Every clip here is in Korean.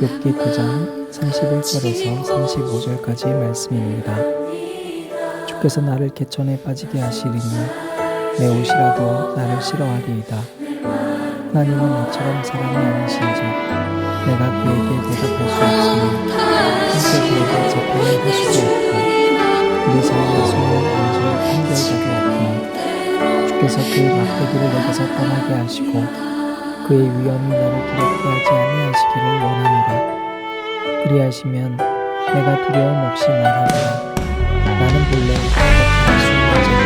욥기 9장 31절에서 35절까지 말씀입니다. 주께서 나를 개천에 빠지게 하시리니 내 옷이라도 나를 싫어하리이다. 하나님은 나처럼 사람이 아니신즉 내가 그에게 대답할 수 없으니 함께 그에게 재판을 할 수도 없고 우리 사이의 손을 얹을 판결자도 없고 주께서 그의 막대기를 내게서 떠나게 하시고 그의 위엄이 나를 두렵게 하지 아니하시기를 원하노라. 그리하시면 내가 두려움 없이 말하리라. 나는 본래 거룩한 순종자가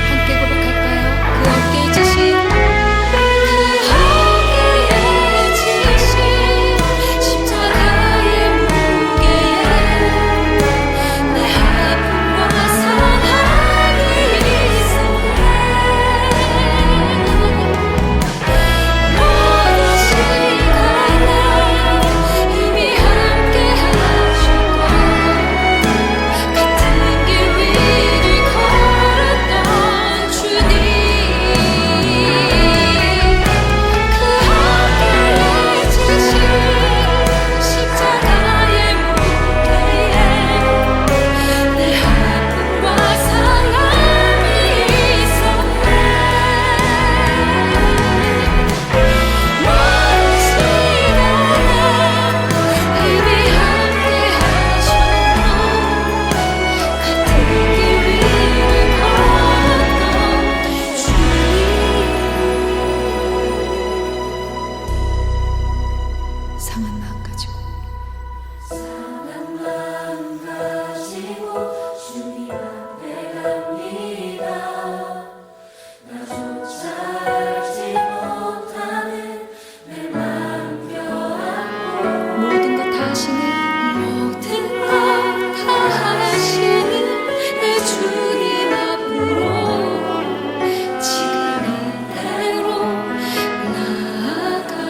함께 고백할까요? 그 함께 해주신 십자가의 무게에 내 아픔과 사랑이 있었네. 모든 시간에 이미 함께 하셨고 같은 길 위를 걸었던 주님, 그 함께 해주신 십자가의 무게에 내 아픔과 사랑이 있었네. 모든 시간에 이미 함께 하셨고 같은 길 위를 걸었던 주님. 상한 마음 가지고 주님 앞에 갑니다. 나조차 알지 못하는 내 마음 껴안고 모든 것 다 하시는 내 주님 앞으로 지금 이대로 나아갑니다.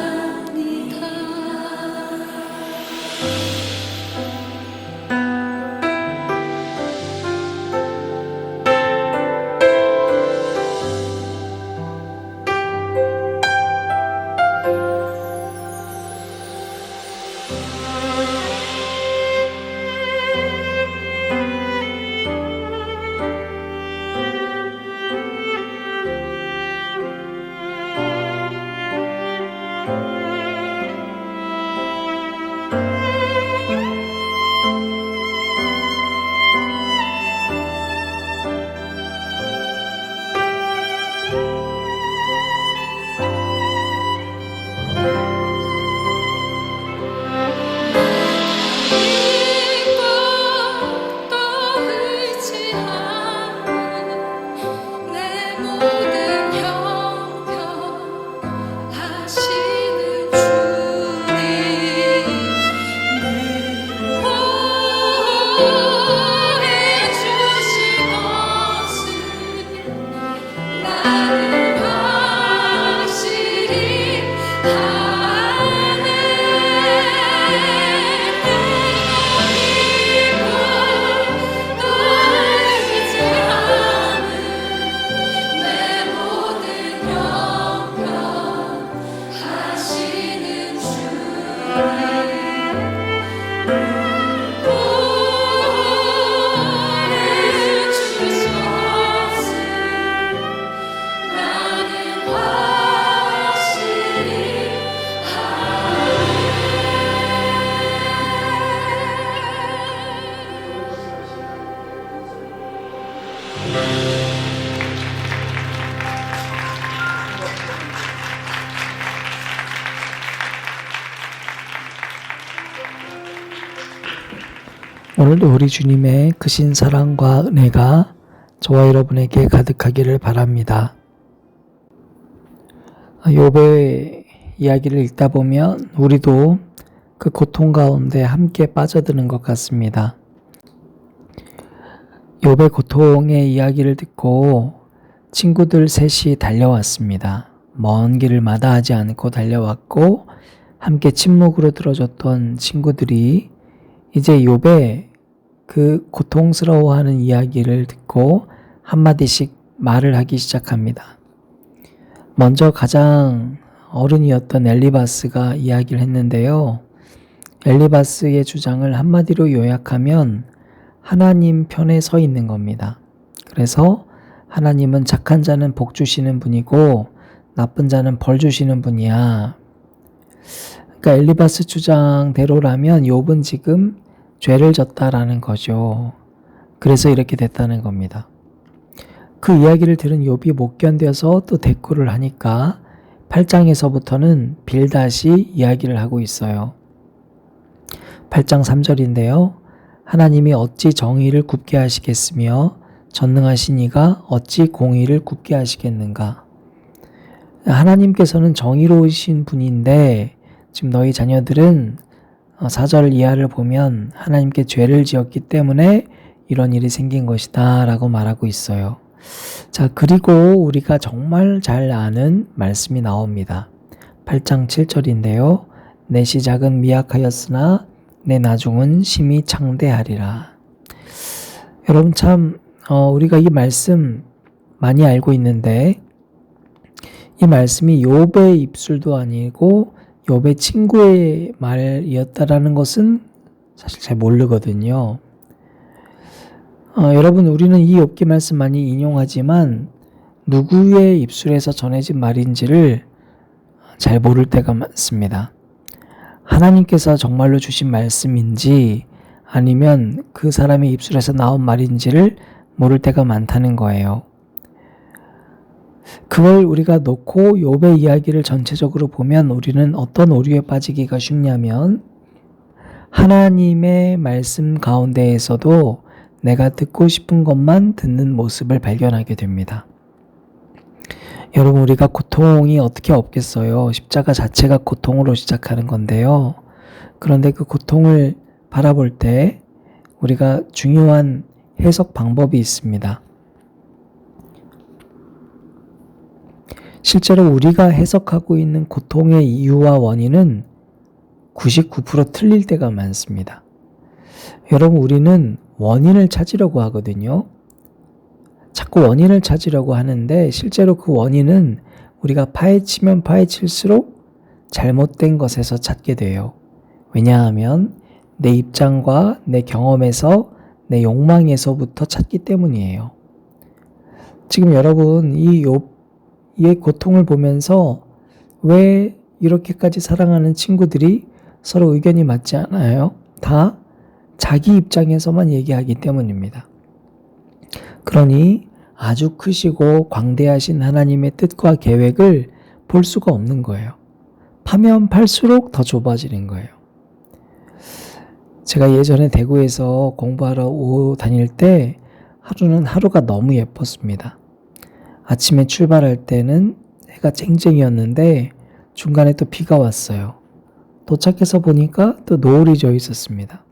내 모든 형편 하시는 주님, 내 구원해 주실 것을 나는 확실히 아네. 내 모든 형편 하시는 주님, 구원해 주소서. 나는 확실히 오늘도 우리 주님의 크신 사랑과 은혜가 저와 여러분에게 가득하기를 바랍니다. 욥의 이야기를 읽다 보면 우리도 그 고통 가운데 함께 빠져드는 것 같습니다. 욥의 고통의 이야기를 듣고 친구들 셋이 달려왔습니다. 먼 길을 마다하지 않고 달려왔고 함께 침묵으로 들어줬던 친구들이 이제 욥의 그 고통스러워하는 이야기를 듣고 한마디씩 말을 하기 시작합니다. 먼저 가장 어른이었던 엘리바스가 이야기를 했는데요. 엘리바스의 주장을 한마디로 요약하면 하나님 편에 서 있는 겁니다. 그래서 하나님은 착한 자는 복 주시는 분이고 나쁜 자는 벌 주시는 분이야. 그러니까 엘리바스 주장대로라면 욥은 지금 죄를 졌다라는 거죠. 그래서 이렇게 됐다는 겁니다. 그 이야기를 들은 욥이 못 견뎌서 또 대꾸를 하니까 8장에서부터는 빌다시 이야기를 하고 있어요. 8장 3절인데요. 하나님이 어찌 정의를 굽게 하시겠으며 전능하신 이가 어찌 공의를 굽게 하시겠는가. 하나님께서는 정의로우신 분인데 지금 너희 자녀들은 4절 이하를 보면 하나님께 죄를 지었기 때문에 이런 일이 생긴 것이다 라고 말하고 있어요. 자, 그리고 우리가 정말 잘 아는 말씀이 나옵니다. 8장 7절인데요. 내 시작은 미약하였으나 내 나중은 심히 창대하리라. 여러분 참 우리가 이 말씀 많이 알고 있는데 이 말씀이 욥의 입술도 아니고 욥의 친구의 말이었다라는 것은 사실 잘 모르거든요. 여러분 우리는 이 욥기 말씀 많이 인용하지만 누구의 입술에서 전해진 말인지를 잘 모를 때가 많습니다. 하나님께서 정말로 주신 말씀인지 아니면 그 사람의 입술에서 나온 말인지를 모를 때가 많다는 거예요. 그걸 우리가 놓고 욥의 이야기를 전체적으로 보면 우리는 어떤 오류에 빠지기가 쉽냐면 하나님의 말씀 가운데에서도 내가 듣고 싶은 것만 듣는 모습을 발견하게 됩니다. 여러분 우리가 고통이 어떻게 없겠어요? 십자가 자체가 고통으로 시작하는 건데요. 그런데 그 고통을 바라볼 때 우리가 중요한 해석 방법이 있습니다. 실제로 우리가 해석하고 있는 고통의 이유와 원인은 99% 틀릴 때가 많습니다. 여러분 우리는 원인을 찾으려고 하거든요. 자꾸 원인을 찾으려고 하는데 실제로 그 원인은 우리가 파헤치면 파헤칠수록 잘못된 것에서 찾게 돼요. 왜냐하면 내 입장과 내 경험에서 내 욕망에서부터 찾기 때문이에요. 지금 여러분 이 욥의 고통을 보면서 왜 이렇게까지 사랑하는 친구들이 서로 의견이 맞지 않아요? 다 자기 입장에서만 얘기하기 때문입니다. 그러니 아주 크시고 광대하신 하나님의 뜻과 계획을 볼 수가 없는 거예요. 파면 팔수록 더 좁아지는 거예요. 제가 예전에 대구에서 공부하러 다닐 때 하루는 하루가 너무 예뻤습니다. 아침에 출발할 때는 해가 쨍쨍이었는데 중간에 또 비가 왔어요. 도착해서 보니까 또 노을이 져 있었습니다.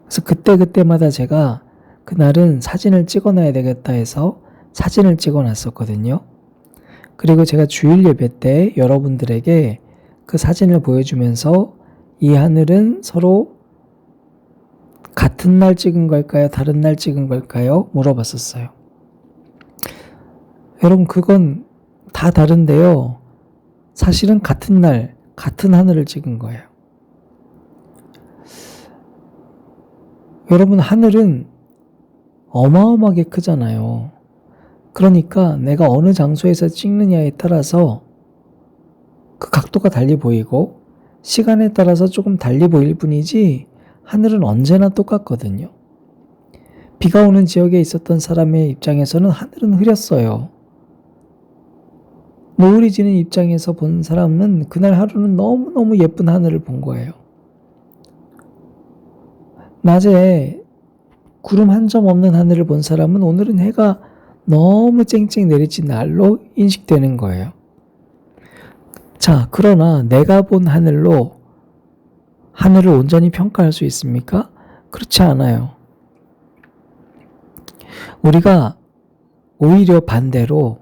그래서 그때마다 제가 그날은 사진을 찍어놔야 되겠다 해서 사진을 찍어놨었거든요. 그리고 제가 주일 예배 때 여러분들에게 그 사진을 보여주면서 이 하늘은 서로 같은 날 찍은 걸까요? 다른 날 찍은 걸까요? 물어봤었어요. 여러분 그건 다 다른데요. 사실은 같은 날, 같은 하늘을 찍은 거예요. 여러분 하늘은 어마어마하게 크잖아요. 그러니까 내가 어느 장소에서 찍느냐에 따라서 그 각도가 달리 보이고 시간에 따라서 조금 달리 보일 뿐이지 하늘은 언제나 똑같거든요. 비가 오는 지역에 있었던 사람의 입장에서는 하늘은 흐렸어요. 노을이 지는 입장에서 본 사람은 그날 하루는 너무너무 예쁜 하늘을 본 거예요. 낮에 구름 한 점 없는 하늘을 본 사람은 오늘은 해가 너무 쨍쨍 내리친 날로 인식되는 거예요. 자, 그러나 내가 본 하늘로 하늘을 온전히 평가할 수 있습니까? 그렇지 않아요. 우리가 오히려 반대로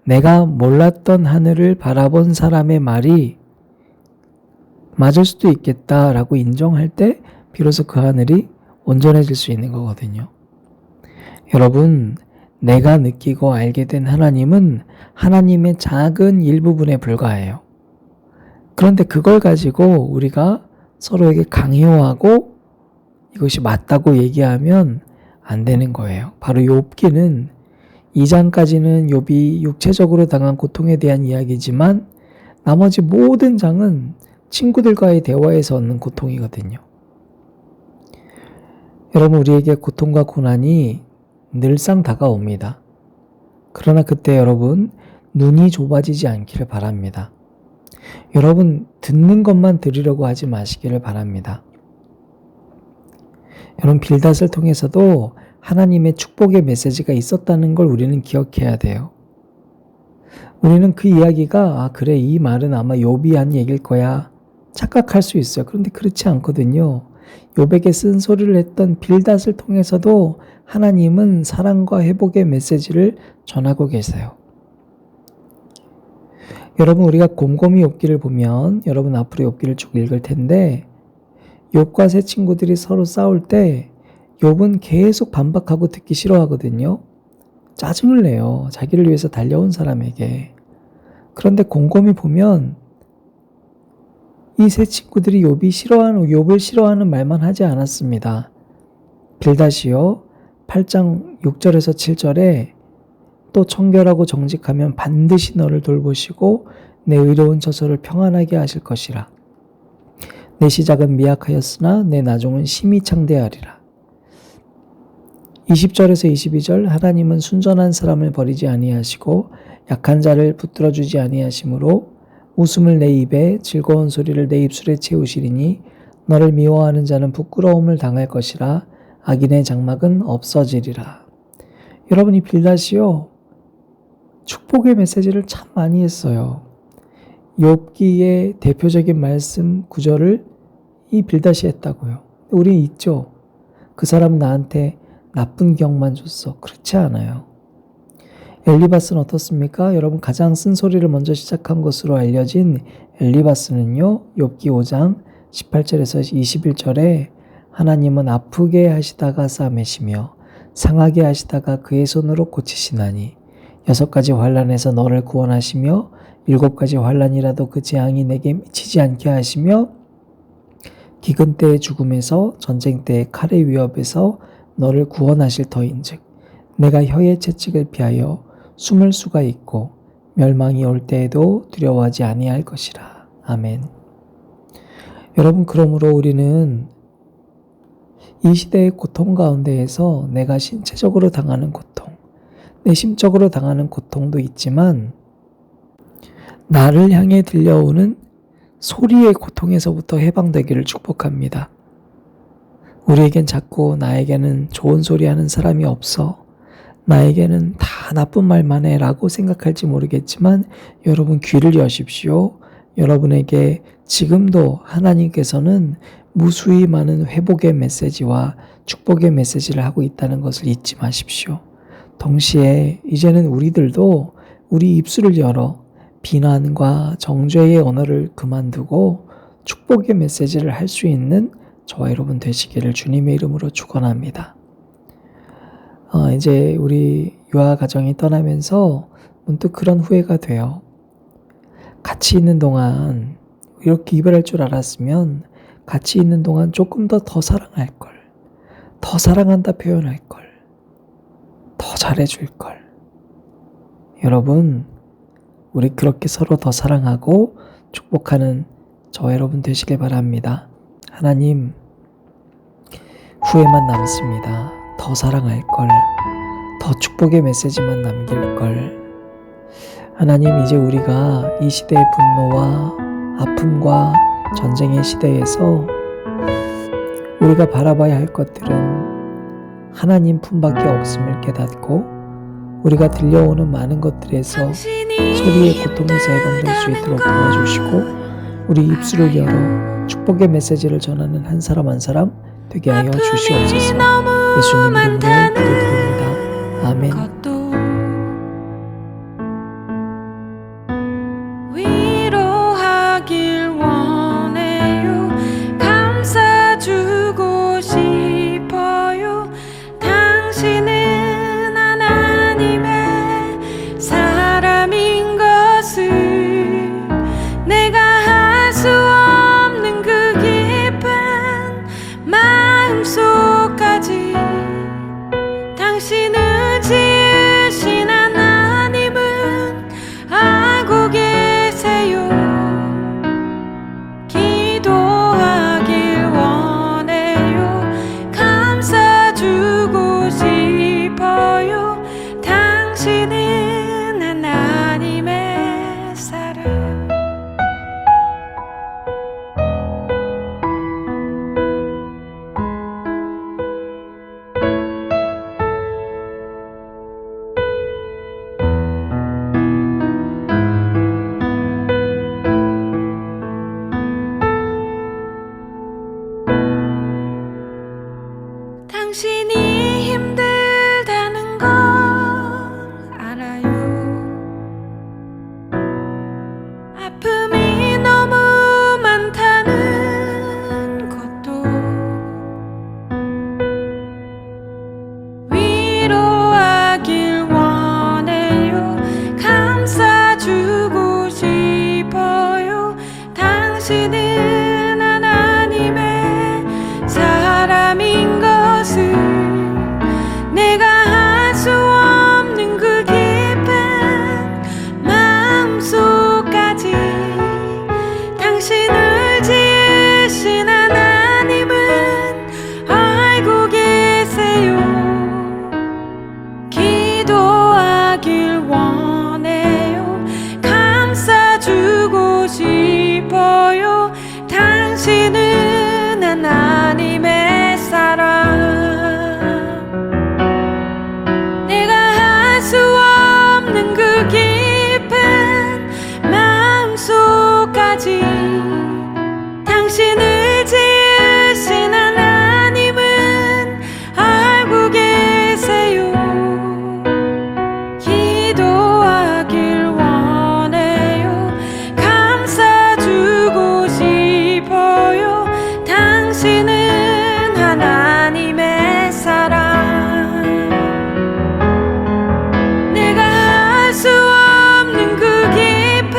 내가 몰랐던 하늘을 바라본 사람의 말이 맞을 수도 있겠다라고 인정할 때 비로소 그 하늘이 온전해질 수 있는 거거든요. 여러분, 내가 느끼고 알게 된 하나님은 하나님의 작은 일부분에 불과해요. 그런데 그걸 가지고 우리가 서로에게 강요하고 이것이 맞다고 얘기하면 안 되는 거예요. 바로 욥기는 2장까지는 욥이 육체적으로 당한 고통에 대한 이야기지만 나머지 모든 장은 친구들과의 대화에서 얻는 고통이거든요. 여러분, 우리에게 고통과 고난이 늘상 다가옵니다. 그러나 그때 여러분, 눈이 좁아지지 않기를 바랍니다. 여러분, 듣는 것만 들으려고 하지 마시기를 바랍니다. 여러분, 빌닷을 통해서도 하나님의 축복의 메시지가 있었다는 걸 우리는 기억해야 돼요. 우리는 그 이야기가 그래, 이 말은 아마 욥이 한 얘기일 거야 착각할 수 있어요. 그런데 그렇지 않거든요. 욥에게 쓴소리를 했던 빌닷을 통해서도 하나님은 사랑과 회복의 메시지를 전하고 계세요. 여러분, 우리가 곰곰이 욥기를 보면 여러분 앞으로 욥기를 쭉 읽을 텐데 욥과 세 친구들이 서로 싸울 때 욥은 계속 반박하고 듣기 싫어하거든요. 짜증을 내요. 자기를 위해서 달려온 사람에게. 그런데 곰곰이 보면 이 세 친구들이 욥을 싫어하는 말만 하지 않았습니다. 빌닷이요 8장 6절에서 7절에 또 청결하고 정직하면 반드시 너를 돌보시고 내 의로운 처소를 평안하게 하실 것이라. 내 시작은 미약하였으나 내 나중은 심히 창대하리라. 20절에서 22절 하나님은 순전한 사람을 버리지 아니하시고 약한 자를 붙들어 주지 아니하시므로 웃음을 내 입에 즐거운 소리를 내 입술에 채우시리니 너를 미워하는 자는 부끄러움을 당할 것이라 악인의 장막은 없어지리라. 여러분, 이 빌닷이요 축복의 메시지를 참 많이 했어요. 욥기의 대표적인 말씀 구절을 이 빌닷이 했다고요. 우리 있죠. 그 사람은 나한테 나쁜 기억만 줬어. 그렇지 않아요. 엘리바스는 어떻습니까? 여러분, 가장 쓴소리를 먼저 시작한 것으로 알려진 엘리바스는요 욥기 5장 18절에서 21절에 하나님은 아프게 하시다가 싸매시며 상하게 하시다가 그의 손으로 고치시나니 6가지 환난에서 너를 구원하시며 7가지 환난이라도 그 재앙이 내게 미치지 않게 하시며 기근 때의 죽음에서 전쟁 때의 칼의 위협에서 너를 구원하실 터인즉 내가 혀의 채찍을 피하여 숨을 수가 있고 멸망이 올 때에도 두려워하지 아니할 것이라. 아멘. 여러분, 그러므로 우리는 이 시대의 고통 가운데에서 내가 신체적으로 당하는 고통, 내 심적으로 당하는 고통도 있지만 나를 향해 들려오는 소리의 고통에서부터 해방되기를 축복합니다. 우리에겐 자꾸 나에게는 좋은 소리 하는 사람이 없어, 나에게는 다 나쁜 말만 해 라고 생각할지 모르겠지만 여러분 귀를 여십시오. 여러분에게 지금도 하나님께서는 무수히 많은 회복의 메시지와 축복의 메시지를 하고 있다는 것을 잊지 마십시오. 동시에 이제는 우리들도 우리 입술을 열어 비난과 정죄의 언어를 그만두고 축복의 메시지를 할 수 있는 저와 여러분 되시기를 주님의 이름으로 축원합니다. 이제 우리 유아 가정이 떠나면서 문득 그런 후회가 돼요. 같이 있는 동안 이렇게 이별할 줄 알았으면 같이 있는 동안 조금 더 사랑할 걸, 더 사랑한다 표현할 걸, 더 잘해줄 걸. 여러분, 우리 그렇게 서로 더 사랑하고 축복하는 저와 여러분 되시길 바랍니다. 하나님, 후회만 남습니다. 더 사랑할 걸, 더 축복의 메시지만 남길 걸. 하나님, 이제 우리가 이 시대의 분노와 아픔과 전쟁의 시대에서 우리가 바라봐야 할 것들은 하나님 품밖에 없음을 깨닫고 우리가 들려오는 많은 것들에서 소리의 고통에서 해방될 수 있도록 도와주시고 우리 입술을 열어 축복의 메시지를 전하는 한 사람 한 사람 되게 하여 주시옵소서. 예수님 이름으로 기도드립니다. 아멘. 위로하길 원해요. 감싸주고 싶어요. 당신은 하나님의 사람인 것을 내가 당신이 힘들다는 걸 알아요. 아픔이 너무 많다는 것도 위로하길 원해요. 감싸주고 싶어요. 당신은 하나님의 사람인 것을 내가 할 수 없는 그 깊은 마음속까지 당신을 지으신 하나님은 알고 계세요. 기도하길 원해요. 감싸주고 싶어요. 당신은 하나님의 사람. 내가 할 수 없는 그 깊은 마음속까지 당신을 지으신 하나님은 알고 계세요. 기도하길 원해요. 감싸주고 싶어요. 당신은 하나님의 사람. 내가 할 수 없는 그 깊은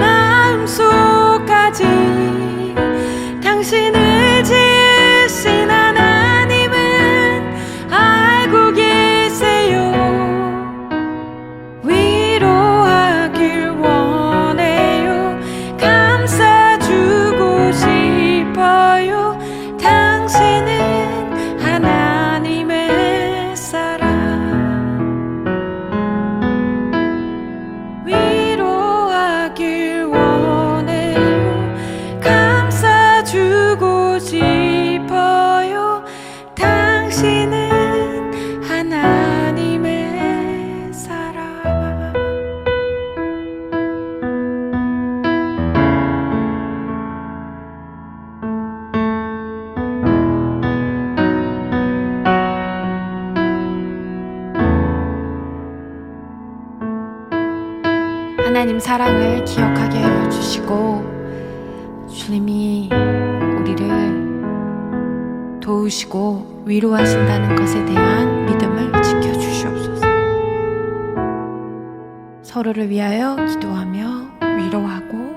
마음속까지 당신을 지으신 하나님은 알고 계세요. 위로하길 원해요. 감싸주고 싶어요. 당신은 하나님의 사람. 위로하길 원해요. 감싸주고 싶어요. 당신은 하나님의 사람. 하나님 사랑을 기억하게 하여 주시고 주님이 우리를 도우시고 위로하신다는 것에 대한 믿음을 지켜주시옵소서. 서로를 위하여 기도하며 위로하고